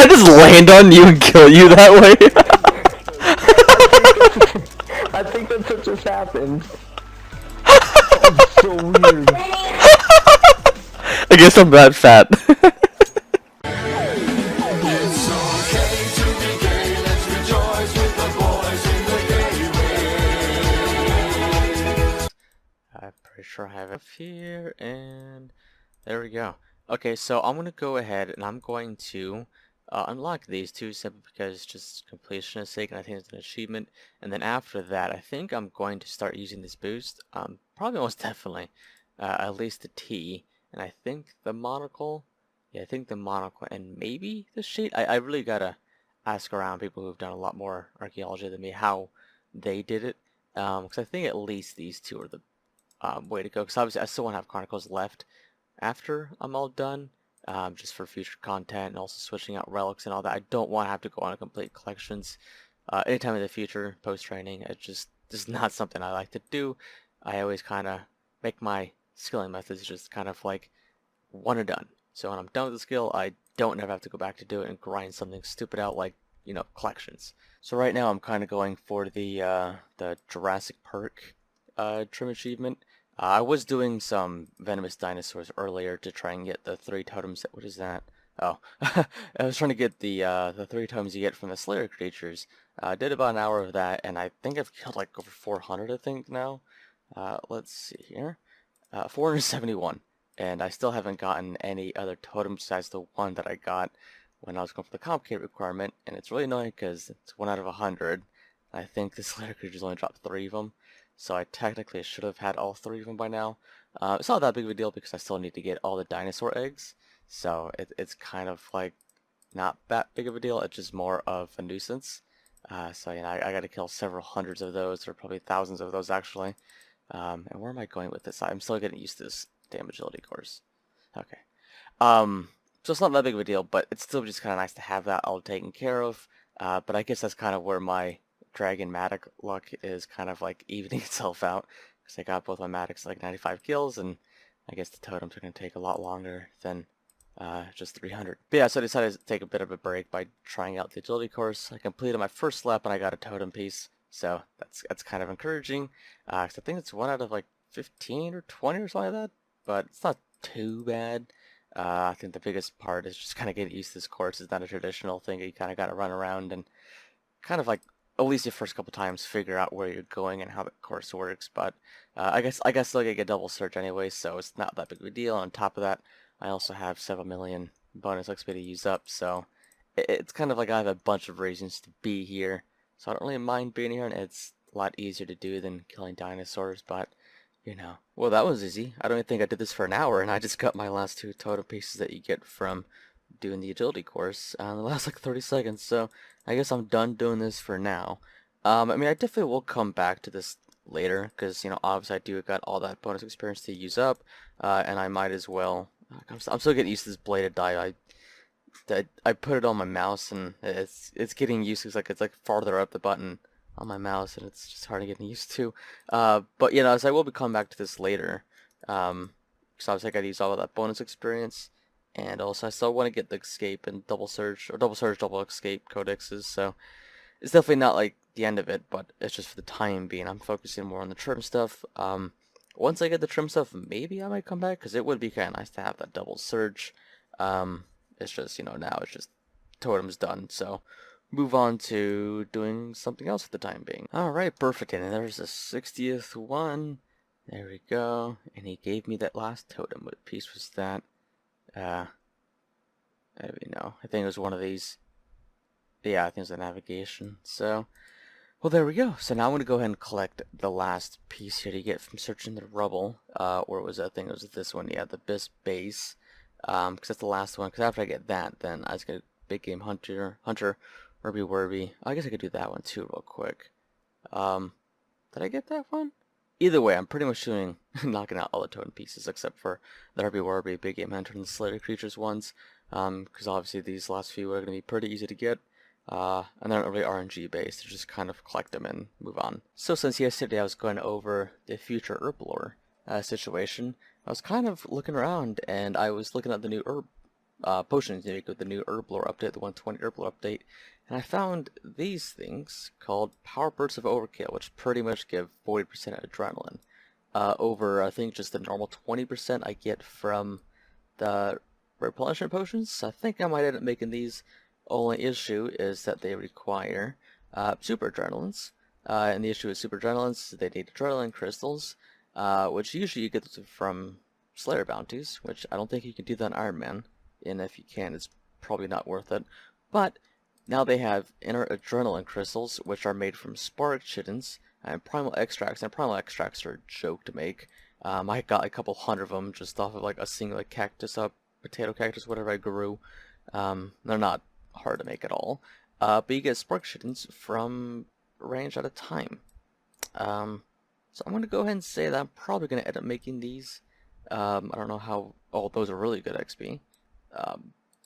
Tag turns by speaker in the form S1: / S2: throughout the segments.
S1: I just land on you and kill you that way?
S2: I think that's what just happened. That was so weird.
S1: I guess I'm that fat. I'm pretty sure I have it here, and there we go. Okay, so I'm going to go ahead and I'm going to unlock these two simply because just completionist sake, and I think it's an achievement. And then after that, I think I'm going to start using this boost. Probably most definitely, at least the T, and I think the monocle. Yeah, I think the monocle and maybe the sheet. I really gotta ask around people who've done a lot more archaeology than me how they did it. Because I think at least these two are the way to go. Because obviously I still want to have Chronicles left after I'm all done, just for future content and also switching out relics and all that. I don't want to have to go on a complete collections anytime in the future post-training. It just is not something I like to do. I always kind of make my skilling methods just kind of like one and done. So when I'm done with the skill, I don't ever have to go back to do it and grind something stupid out like, you know, collections. So right now I'm kind of going for the Jurassic Park trim achievement. I was doing some venomous dinosaurs earlier to try and get the 3 totems. What is that? Oh, I was trying to get the 3 totems you get from the Slayer creatures. I did about an hour of that, and I think I've killed like over 400, I think now. Let's see here. 471, and I still haven't gotten any other totems besides the one that I got when I was going for the complicated requirement, and it's really annoying because it's 1 out of 100. I think the Slayer creatures only dropped 3 of them. So I technically should have had all 3 of them by now. It's not that big of a deal because I still need to get all the dinosaur eggs. So it's kind of like not that big of a deal. It's just more of a nuisance. So you know, I got to kill several hundreds of those, or probably thousands of those actually. And where am I going with this? I'm still getting used to this damn agility course. Okay. So it's not that big of a deal, but it's still just kind of nice to have that all taken care of. But I guess that's kind of where my Dragon Matic luck is kind of like evening itself out, because I got both my Matics like 95 kills, and I guess the totems are going to take a lot longer than just 300. But yeah, so I decided to take a bit of a break by trying out the agility course. I completed my first lap and I got a totem piece, so that's kind of encouraging. 'Cause I think it's 1 out of like 15 or 20 or something like that, but it's not too bad. I think the biggest part is just kind of getting used to this course. It's not a traditional thing. You kind of got to run around and kind of like at least the first couple times figure out where you're going and how the course works. But I guess they'll get a double search anyway, so it's not that big of a deal. On top of that, I also have 7 million bonus XP to use up, so it's kind of like I have a bunch of reasons to be here. So I don't really mind being here, and it's a lot easier to do than killing dinosaurs. But you know, well, that was easy. I don't even think I did this for an hour, and I just got my last 2 totem pieces that you get from doing the agility course in the last like 30 seconds. So I guess I'm done doing this for now. I mean, I definitely will come back to this later because, you know, obviously I do got all that bonus experience to use up, and I might as well. I'm still getting used to this bladed die. I put it on my mouse and it's getting used to. It's like farther up the button on my mouse, and it's just hard to get used to. But you know, so I will be coming back to this later. Because obviously I got to use all of that bonus experience. And also, I still want to get the escape and double search, or double search, double escape codexes, so it's definitely not like the end of it, but it's just for the time being. I'm focusing more on the trim stuff. Once I get the trim stuff, maybe I might come back, because it would be kind of nice to have that double search. It's just, you know, now it's just totem's done, so move on to doing something else for the time being. Alright, perfect, and there's the 60th one. There we go, and he gave me that last totem. What piece was that? I don't know. I think it was one of these. Yeah, I think it was the navigation. So, well, there we go. So now I'm going to go ahead and collect the last piece here to get from searching the rubble. Or was that thing? It was this one. Yeah, the Bisque base. Because that's the last one. Because after I get that, then I just get Big Game Hunter, Urby Werby. I guess I could do that one too real quick. Did I get that one? Either way, I'm pretty much doing knocking out all the totem pieces except for the Urby Werby, Big Game Hunter, and the Slayer Creatures ones. Because obviously these last few are going to be pretty easy to get. And they're not really RNG based, they just kind of collect them and move on. So since yesterday I was going over the future herb lore situation, I was kind of looking around and I was looking at the new herb potions you make with the new Herblore update, the 120 Herblore update, and I found these things called Power Bursts of Overkill, which pretty much give 40% adrenaline over, I think, just the normal 20% I get from the replenishment potions. I think I might end up making these. Only issue is that they require super adrenalines, and the issue with super adrenalines, they need adrenaline crystals, which usually you get from Slayer bounties, which I don't think you can do that in Ironman, and if you can, it's probably not worth it. But now they have inner adrenaline crystals, which are made from spark chittens and primal extracts, and primal extracts are a joke to make. I got a couple hundred of them just off of like a single cactus, potato cactus, whatever I grew. They're not hard to make at all. But you get spark chittens from range at a time. So I'm going to go ahead and say that I'm probably going to end up making these. I don't know how. Oh, those are really good XP.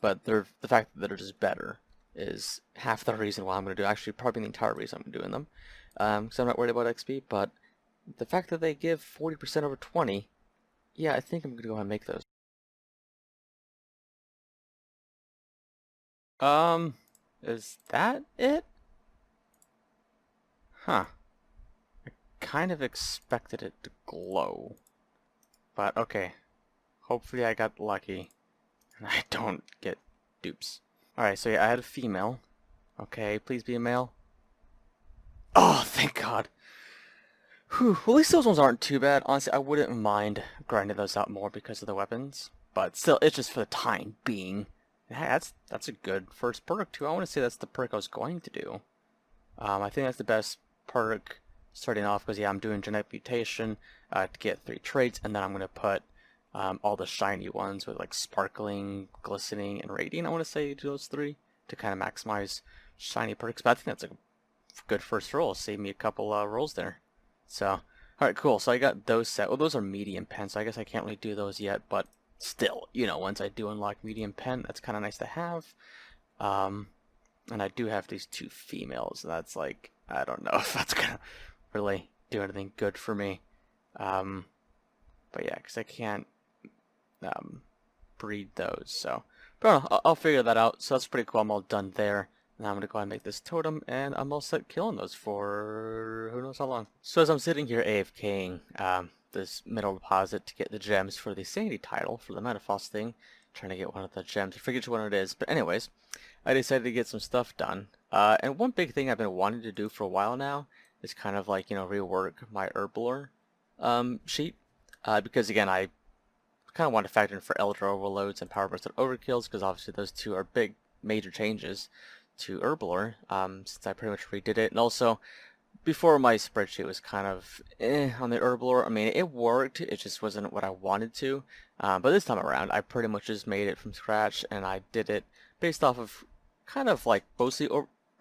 S1: But the fact that they're just better is half the reason why I'm going to do. Actually, probably the entire reason I'm doing them. Because I'm not worried about XP, but the fact that they give 40% over 20, yeah, I think I'm going to go ahead and make those. Is that it? Huh. Kind of expected it to glow. But okay. Hopefully I got lucky. And I don't get dupes. Alright, so yeah, I had a female. Okay, please be a male. Oh, thank God. Whew. Well, at least those ones aren't too bad. Honestly, I wouldn't mind grinding those out more because of the weapons. But still, it's just for the time being. Hey, that's a good first perk too. I want to say that's the perk I was going to do. I think that's the best perk starting off because yeah, I'm doing genetic mutation to get 3 traits, and then I'm going to put all the shiny ones with like sparkling, glistening, and radiant. I want to say those 3 to kind of maximize shiny perks. But I think that's a good first roll. Save me a couple rolls there. So, alright, cool. So I got those set. Well, those are medium pen, so I guess I can't really do those yet, but still, you know, once I do unlock medium pen, that's kind of nice to have. And I do have these 2 females. That's like, I don't know if that's gonna really do anything good for me. But yeah, because I can't breed those, so. But I don't know, I'll figure that out. So that's pretty cool. I'm all done there. Now I'm going to go ahead and make this totem, and I'm all set killing those for who knows how long. So as I'm sitting here AFKing this middle deposit to get the gems for the Sanity title, for the Metaphoss thing, trying to get one of the gems. I forget which one it is, but anyways, I decided to get some stuff done. And one big thing I've been wanting to do for a while now is kind of like, you know, rework my Herblore sheet. Because again, I kind of want to factor in for Elder Overloads and Power Burst and Overkills, because obviously those 2 are big, major changes to Herblore, since I pretty much redid it. And also, before my spreadsheet was kind of on the Herblore. I mean, it worked, it just wasn't what I wanted to. But this time around, I pretty much just made it from scratch, and I did it based off of kind of like mostly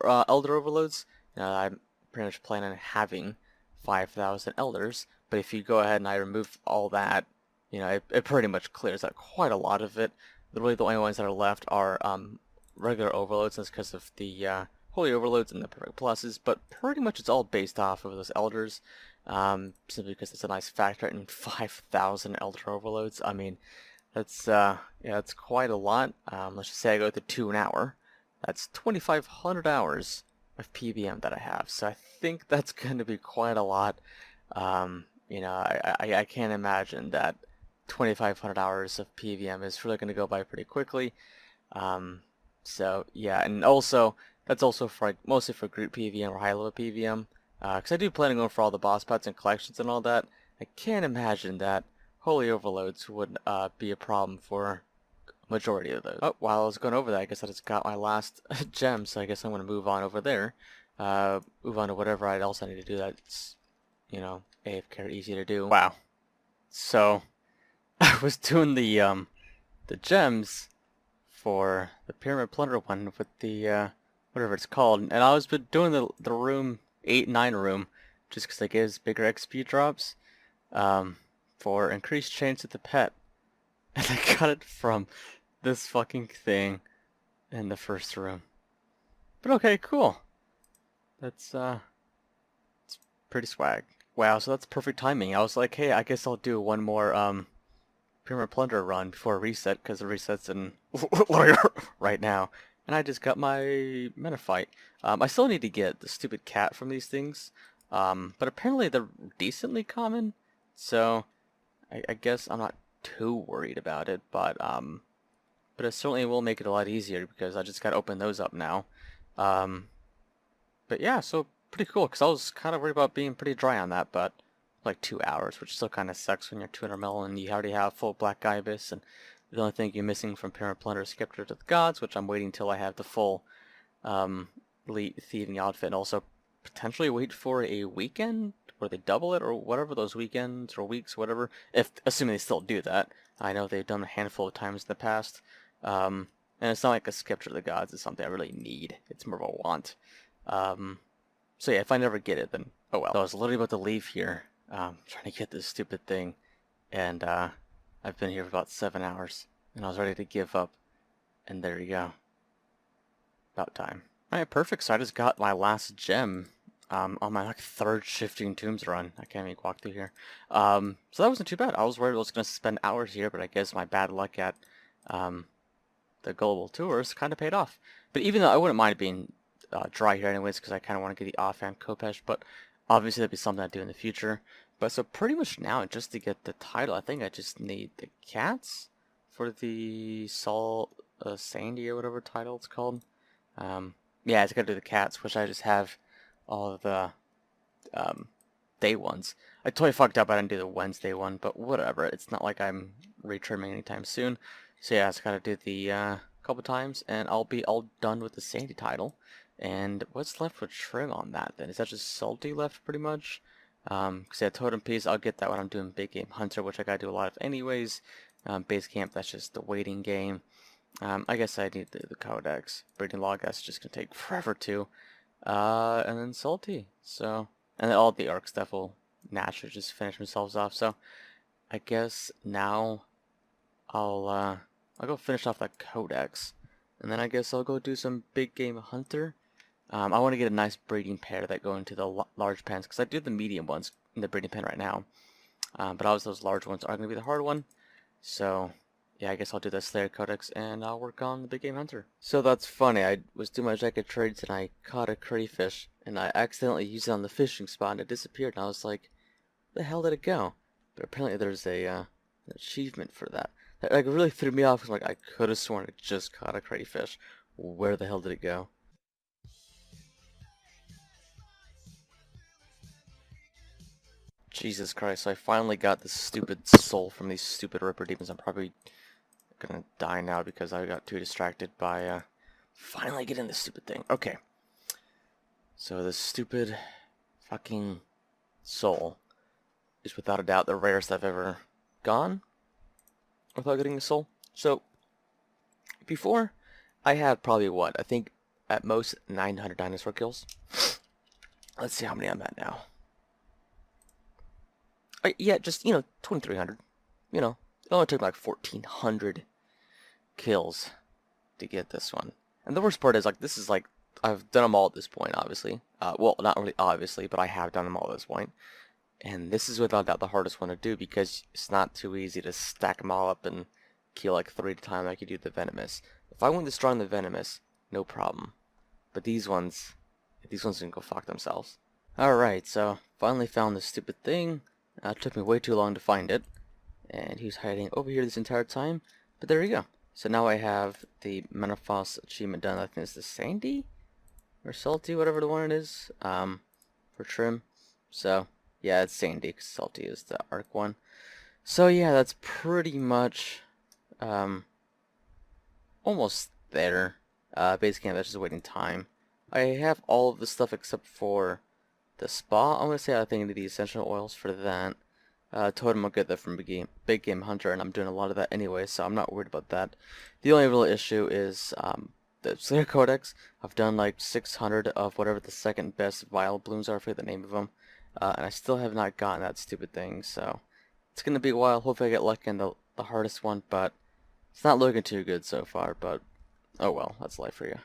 S1: Elder Overloads. I'm pretty much planning on having 5,000 Elders, but if you go ahead and I remove all that, you know, it pretty much clears out quite a lot of it. Really, the only ones that are left are regular overloads. That's because of the holy overloads and the perfect pluses, but pretty much it's all based off of those elders, simply because it's a nice factor in 5,000 elder overloads. I mean, that's yeah, that's quite a lot. Let's just say I go to 2 an hour. That's 2,500 hours of PBM that I have, so I think that's going to be quite a lot. You know, I can't imagine that 2,500 hours of PVM is really going to go by pretty quickly. So yeah, and also that's also for like, mostly for group PVM or high level PVM. Because I do plan on going for all the boss pets and collections and all that. I can't imagine that holy overloads would be a problem for a majority of those. Oh, while I was going over that, I guess I just got my last gem, so I guess I'm going to move on over there. Move on to whatever else I need to do that's, you know, AFK easy to do. Wow. So I was doing the gems for the Pyramid Plunder one with the whatever it's called, and I was doing the room 8-9 room just because it gives bigger XP drops for increased chance at the pet, and I got it from this fucking thing in the first room. But okay, cool. That's it's pretty swag. Wow, so that's perfect timing. I was like, hey, I guess I'll do one more Pyramid Plunder run before a reset, because the reset's in literally right now. And I just got my Meta Fight. I still need to get the stupid cat from these things, but apparently they're decently common, so I guess I'm not too worried about it, but it certainly will make it a lot easier because I just got to open those up now. Um, but yeah, so pretty cool, because I was kind of worried about being pretty dry on that, but like 2 hours, which still kind of sucks when you're 200 mil and you already have full Black Ibis, and the only thing you're missing from Pyramid Plunder is Scepter to the Gods, which I'm waiting till I have the full Elite Thieving outfit, and also potentially wait for a weekend where they double it, or whatever, those weekends or weeks, whatever, if assuming they still do that. I know they've done a handful of times in the past, and it's not like a Scepter to the Gods is something I really need. It's more of a want. So yeah, if I never get it, then oh well. So I was literally about to leave here, trying to get this stupid thing, and I've been here for about 7 hours, and I was ready to give up, and there you go. About time. Alright, perfect. So I just got my last gem on my like third Shifting Tombs run. I can't even walk through here. So that wasn't too bad. I was worried I was going to spend hours here, but I guess my bad luck at the global tours kind of paid off. But even though I wouldn't mind being dry here anyways, because I kind of want to get the offhand Kopesh, but obviously that'd be something I'd do in the future. But so pretty much now, just to get the title, I think I just need the cats for the Salt Sandy or whatever title it's called. Yeah, I just gotta do the cats, which I just have all of the day ones. I totally fucked up. I didn't do the Wednesday one, but whatever. It's not like I'm retrimming anytime soon. So yeah, I just gotta do the couple times, and I'll be all done with the Sandy title. And what's left for trim on that then? Is that just Salty left pretty much? Because yeah, Totem Piece, I'll get that when I'm doing Big Game Hunter, which I gotta do a lot of anyways. Base Camp, that's just the waiting game. I guess I need the Codex. Breeding Log, that's just gonna take forever too. And then Salty. So, and then all the Arc stuff will naturally just finish themselves off. So, I guess now I'll go finish off that Codex, and then I guess I'll go do some Big Game Hunter. I want to get a nice breeding pair that go into the large pens, because I do the medium ones in the breeding pen right now. But obviously those large ones are going to be the hard one. So, yeah, I guess I'll do the Slayer Codex, and I'll work on the Big Game Hunter. So that's funny, I was doing my jacket trades, and I caught a crayfish, and I accidentally used it on the fishing spot, and it disappeared, and I was like, where the hell did it go? But apparently there's an achievement for that. That like really threw me off, because like, I could have sworn I just caught a crayfish. Where the hell did it go? Jesus Christ, so I finally got this stupid soul from these stupid Ripper Demons. I'm probably gonna die now because I got too distracted by finally getting this stupid thing. Okay. So this stupid fucking soul is without a doubt the rarest I've ever gone without getting the soul. So before, I had probably what? I think at most 900 dinosaur kills. Let's see how many I'm at now. Yeah, just, 2,300. It only took like 1,400 kills to get this one. And the worst part is, like, this is like, I've done them all at this point, obviously. Well, not really obviously, but I have done them all at this point. And this is without doubt the hardest one to do, because it's not too easy to stack them all up and kill like 3 at a time like you do the Venomous. If I went this strong the Venomous, no problem. But these ones can go fuck themselves. Alright, so finally found this stupid thing. It took me way too long to find it, and he was hiding over here this entire time, but there we go. So now I have the Menopause achievement done. I think it's the Sandy? Or Salty, whatever the one it is, for trim. So, yeah, it's Sandy, because Salty is the Arc one. So yeah, that's pretty much, almost there. Base Camp, that's just waiting time. I have all of the stuff except for the spa. I'm going to say I think I need the essential oils for that. Totem will get that from Big Game Hunter, and I'm doing a lot of that anyway, so I'm not worried about that. The only real issue is the Slayer Codex. I've done like 600 of whatever the second best Vile Blooms are, I forget the name of them, and I still have not gotten that stupid thing, so it's going to be a while. Hopefully I get lucky in the hardest one, but it's not looking too good so far, but oh well, that's life for you.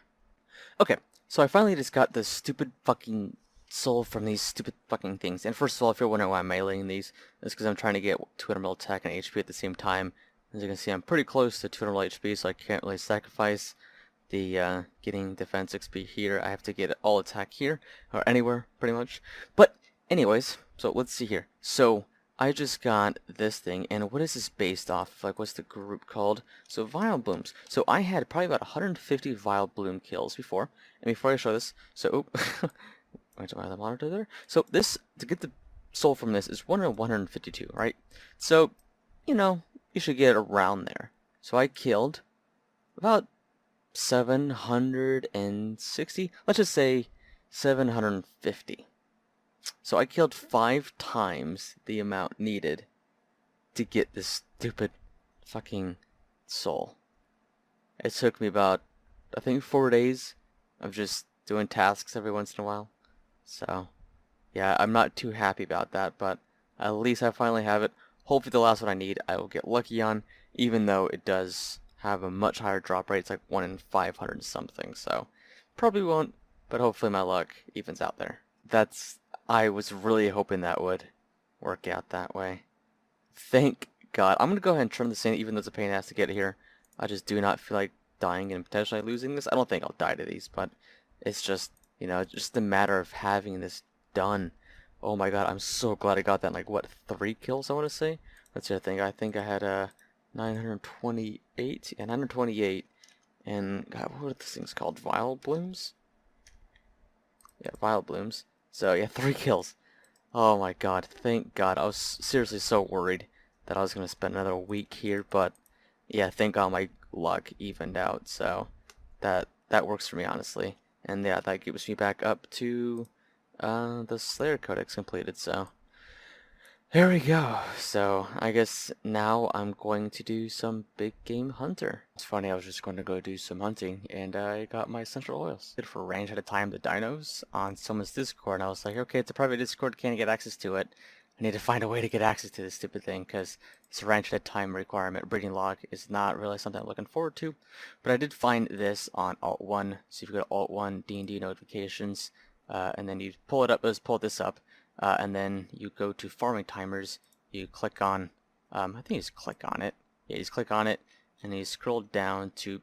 S1: Okay, so I finally just got this stupid fucking soul from these stupid fucking things. And first of all, if you're wondering why I'm meleeing these, it's because I'm trying to get 200 mil attack and HP at the same time As you can see, I'm pretty close to 200 HP, so I can't really sacrifice the getting defense XP here. I have to get all attack here, or anywhere, pretty much. But anyways, so let's see here. So I just got this thing, and what is this based off? Like, what's the group called? So Vile Blooms. So I had probably about 150 Vile Bloom kills before. And before I show this, so wait till I have the monitor there. So this, to get the soul from this, is 152, right? So, you know, you should get around there. So I killed about 760, let's just say 750. So I killed 5 times the amount needed to get this stupid fucking soul. It took me about, I think, 4 days of just doing tasks every once in a while. So, yeah, I'm not too happy about that, but at least I finally have it. Hopefully the last one I need I will get lucky on, even though it does have a much higher drop rate. It's like 1 in 500 something, so probably won't, but hopefully my luck evens out there. I was really hoping that would work out that way. Thank God. I'm going to go ahead and turn this in, even though it's a pain in the ass to get here. I just do not feel like dying and potentially losing this. I don't think I'll die to these, but it's just, you know, just a matter of having this done. Oh my God, I'm so glad I got that in, like, what, 3 kills, I want to say? That's the other thing. I think I had 928, yeah, 928, and God, what are these things called? Vile Blooms? Yeah, Vile Blooms. So, yeah, 3 kills. Oh my God, thank God. I was seriously so worried that I was going to spend another week here, but yeah, thank God my luck evened out, so that works for me, honestly. And yeah, that gives me back up to the Slayer Codex completed, so there we go. So I guess now I'm going to do some big game hunter. It's funny, I was just going to go do some hunting, and I got my essential oils. Did for range at a time the dinos on someone's Discord, and I was like, okay, it's a private Discord, can't get access to it. I need to find a way to get access to this stupid thing, because this range at a time requirement breeding log is not really something I'm looking forward to. But I did find this on Alt1, so if you go to Alt1 D&D notifications, and then you pull it up, let's pull this up. And then you go to farming timers, you click on, I think you just click on it. Yeah, you just click on it, and then you scroll down to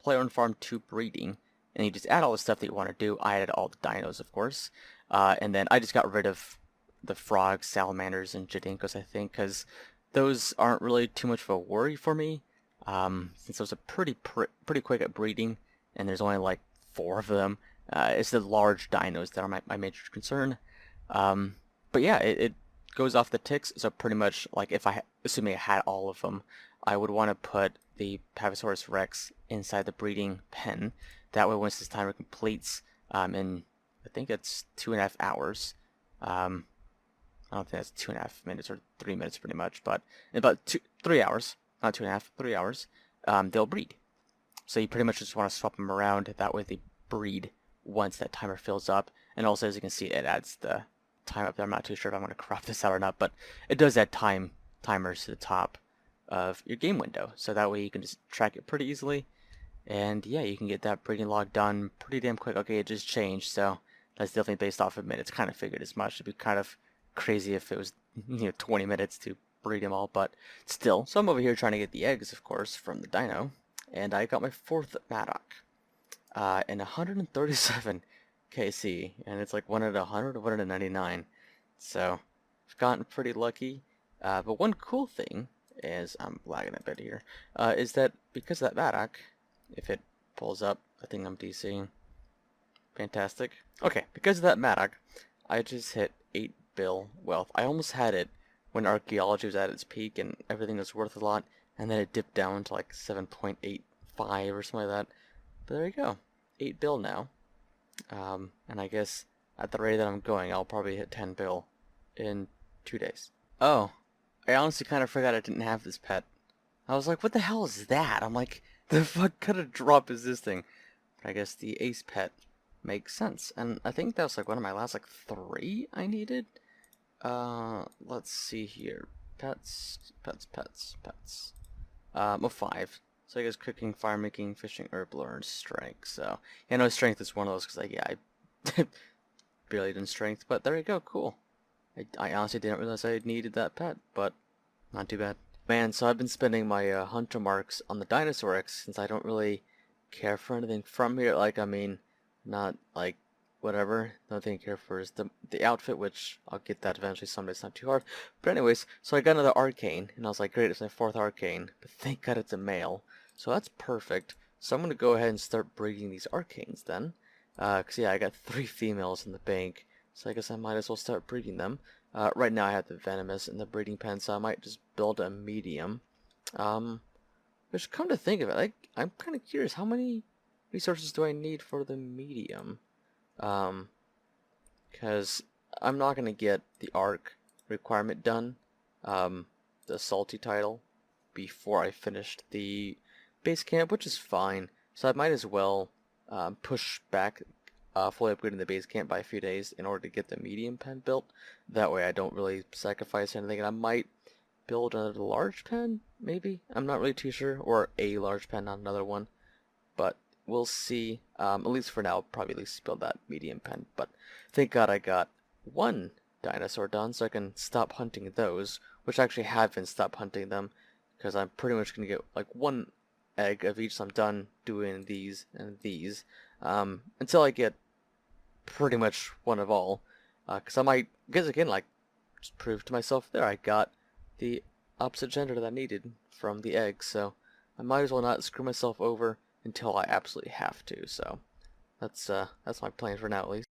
S1: player on farm 2 breeding, and you just add all the stuff that you want to do. I added all the dinos, of course, and then I just got rid of the frogs, salamanders, and jadinkos, I think, because those aren't really too much of a worry for me, since those are pretty quick at breeding, and there's only like 4 of them. It's the large dinos that are my major concern. But yeah, it goes off the ticks, so pretty much, like, if assuming I had all of them, I would want to put the Pavisaurus Rex inside the breeding pen. That way, once this timer completes, in, I think it's 2.5 hours, I don't think that's 2.5 minutes or 3 minutes pretty much, but in about 3 hours, not 2.5, 3 hours, they'll breed. So you pretty much just want to swap them around, that way they breed once that timer fills up, and also, as you can see, it adds the time up there. I'm not too sure if I'm going to crop this out or not, but it does add timers to the top of your game window, so that way you can just track it pretty easily, and yeah, you can get that breeding log done pretty damn quick. Okay, it just changed, so that's definitely based off of minutes. Kind of figured as much. It'd be kind of crazy if it was 20 minutes to breed them all, but still. So I'm over here trying to get the eggs, of course, from the dino, and I got my 4th Maddock, and 137 KC, and it's like 1 out of 100 or 1 out of 99. So I've gotten pretty lucky. But one cool thing is, I'm lagging a bit here, is that because of that Maddock, if it pulls up, I think I'm DCing. Fantastic. Okay, because of that Maddock, I just hit 8 bill wealth. I almost had it when archaeology was at its peak and everything was worth a lot, and then it dipped down to like 7.85 or something like that. But there you go, 8 bill now. And I guess at the rate that I'm going, I'll probably hit 10 bill in 2 days. Oh, I honestly kind of forgot I didn't have this pet. I was like, what the hell is that? I'm like, the fuck kind of drop is this thing? But I guess the ace pet makes sense. And I think that was like one of my last like 3 I needed. Let's see here. Pets. Well, 5. So I guess cooking, fire making, fishing, herb lore, and strength. So yeah, no, strength is one of those because I barely did strength. But there you go, cool. I honestly didn't realize I needed that pet, but not too bad. Man, so I've been spending my hunter marks on the Dinosaur X since I don't really care for anything from here. Like, I mean, not like whatever. The only thing I care for is the outfit, which I'll get that eventually someday. It's not too hard. But anyways, so I got another arcane, and I was like, great, it's my 4th arcane. But thank God it's a male, so that's perfect. So I'm gonna go ahead and start breeding these arcanes then. 'Cause yeah, I got 3 females in the bank, so I guess I might as well start breeding them. Right now I have the venomous in the breeding pen, so I might just build a medium. Which, come to think of it, I'm kind of curious, how many resources do I need for the medium? Because I'm not going to get the arc requirement done, the salty title, before I finished the base camp, which is fine. So I might as well push back fully upgrading the base camp by a few days in order to get the medium pen built. That way I don't really sacrifice anything, and I might build a large pen, maybe? I'm not really too sure, or a large pen, not another one, but we'll see. At least for now, I'll probably at least build that medium pen, but thank God I got one dinosaur done, so I can stop hunting those, which I actually have been stopped hunting them, because I'm pretty much going to get like one egg of each, so I'm done doing these and these, until I get pretty much one of all, because I might, because again, like, just prove to myself there I got the opposite gender that I needed from the egg, so I might as well not screw myself over until I absolutely have to. So that's my plan for now, at least.